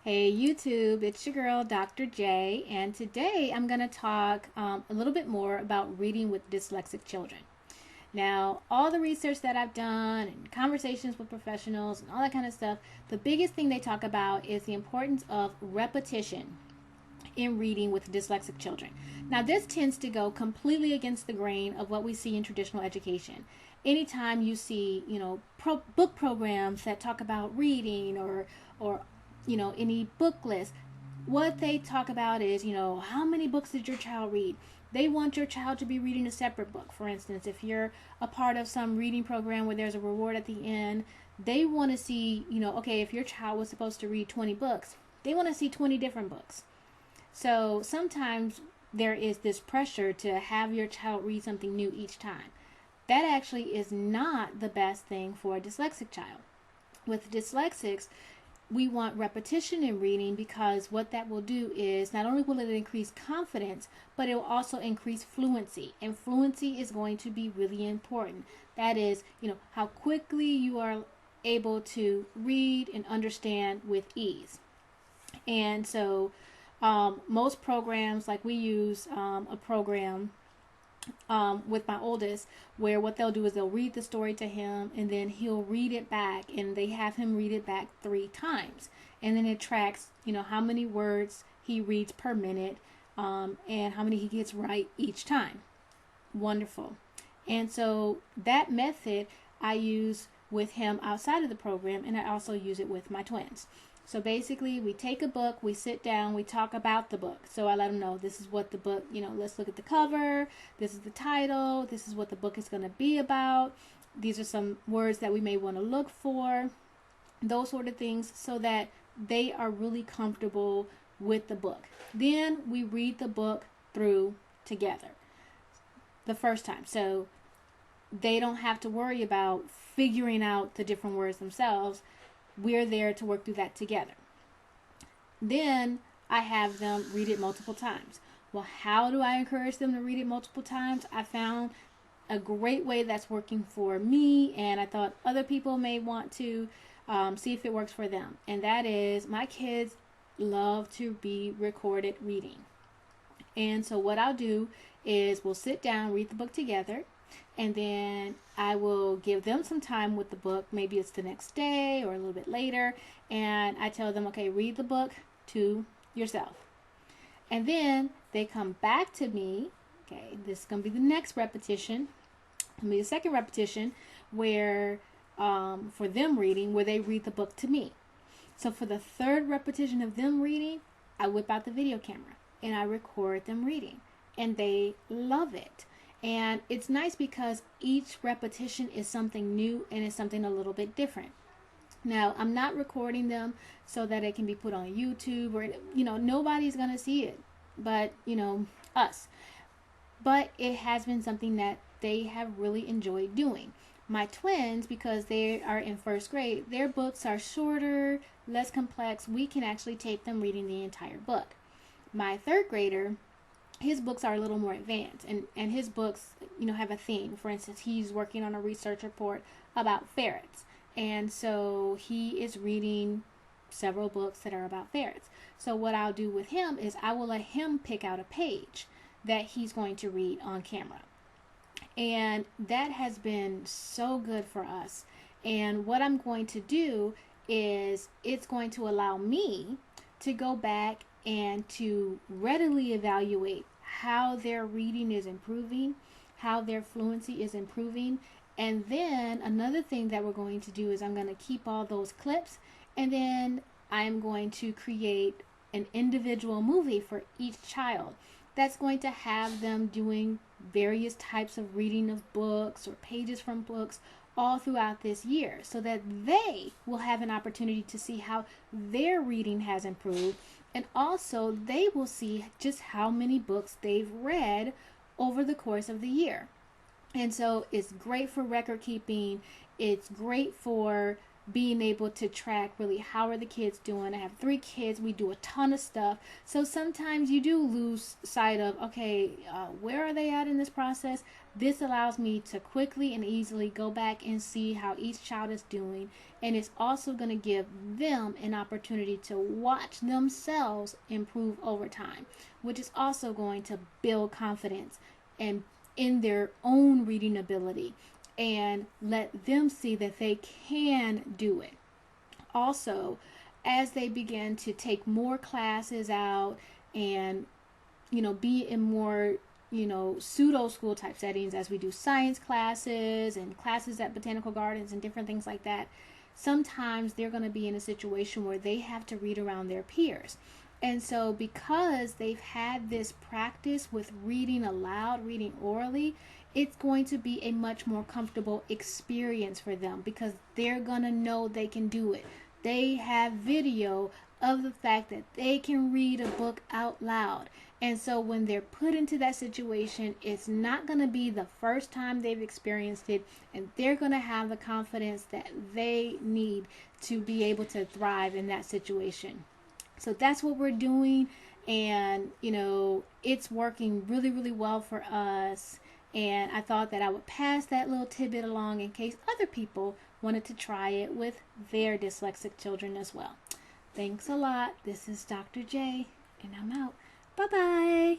Hey YouTube, it's your girl Dr. J, and today I'm going to talk a little bit more about reading with dyslexic children. Now, all the research that I've done and conversations with professionals and all that kind of stuff, the biggest thing they talk about is the importance of repetition in reading with dyslexic children. Now, this tends to go completely against the grain of what we see in traditional education. Anytime you see, book programs that talk about reading or any book list, what they talk about is, how many books did your child read? They want your child to be reading a separate book. For instance, if you're a part of some reading program where there's a reward at the end, they want to see, okay, if your child was supposed to read 20 books, they want to see 20 different books. So sometimes there is this pressure to have your child read something new each time. That actually is not the best thing for a dyslexic child. With dyslexics, we want repetition in reading because what that will do is not only will it increase confidence, but it will also increase fluency. And fluency is going to be really important. That is, how quickly you are able to read and understand with ease. And so most programs, like we use a program with my oldest, where what they'll do is they'll read the story to him and then he'll read it back, and they have him read it back 3 times, and then it tracks how many words he reads per minute, and how many he gets right each time. Wonderful. And so that method I use with him outside of the program, and I also use it with my twins. So basically, we take a book, we sit down, we talk about the book. So I let them know this is what the book, let's look at the cover, this is the title, this is what the book is going to be about. These are some words that we may want to look for, those sort of things, so that they are really comfortable with the book. Then we read the book through together the first time. So they don't have to worry about figuring out the different words themselves. We're there to work through that together. Then I have them read it multiple times. Well, how do I encourage them to read it multiple times? I found a great way that's working for me, and I thought other people may want to see if it works for them. And that is, my kids love to be recorded reading. And so what I'll do is we'll sit down, read the book together, and then I will give them some time with the book. Maybe it's the next day or a little bit later. And I tell them, okay, read the book to yourself. And then they come back to me. Okay, this is going to be the next repetition. It'll be the second repetition where, for them reading, where they read the book to me. So for the third repetition of them reading, I whip out the video camera and I record them reading. And they love it. And it's nice because each repetition is something new and it's something a little bit different. Now, I'm not recording them so that it can be put on YouTube or, nobody's going to see it but, us. But it has been something that they have really enjoyed doing. My twins, because they are in first grade, their books are shorter, less complex. We can actually tape them reading the entire book. My third grader, his books are a little more advanced, and his books, have a theme. For instance, he's working on a research report about ferrets, and so he is reading several books that are about ferrets. So what I'll do with him is I will let him pick out a page that he's going to read on camera, and that has been so good for us. And what I'm going to do is it's going to allow me to go back and to readily evaluate how their reading is improving, how their fluency is improving. And then another thing that we're going to do is I'm going to keep all those clips, and then I'm going to create an individual movie for each child that's going to have them doing various types of reading of books or pages from books all throughout this year, so that they will have an opportunity to see how their reading has improved, and also they will see just how many books they've read over the course of the year. And so it's great for record keeping. It's great for being able to track really how are the kids doing. I have 3 kids. We do a ton of stuff. So sometimes you do lose sight of, okay, where are they at in this process? This allows me to quickly and easily go back and see how each child is doing. And it's also going to give them an opportunity to watch themselves improve over time, which is also going to build confidence and in their own reading ability and let them see that they can do it. Also, as they begin to take more classes out and, be in more, pseudo school type settings, as we do science classes and classes at botanical gardens and different things like that, sometimes they're going to be in a situation where they have to read around their peers. And so because they've had this practice with reading aloud, reading orally, it's going to be a much more comfortable experience for them because they're going to know they can do it. They have video of the fact that they can read a book out loud. And so when they're put into that situation, it's not going to be the first time they've experienced it, and they're going to have the confidence that they need to be able to thrive in that situation. So that's what we're doing, and it's working really, really well for us. And I thought that I would pass that little tidbit along in case other people wanted to try it with their dyslexic children as well. Thanks a lot. This is Dr. J, and I'm out. Bye-bye.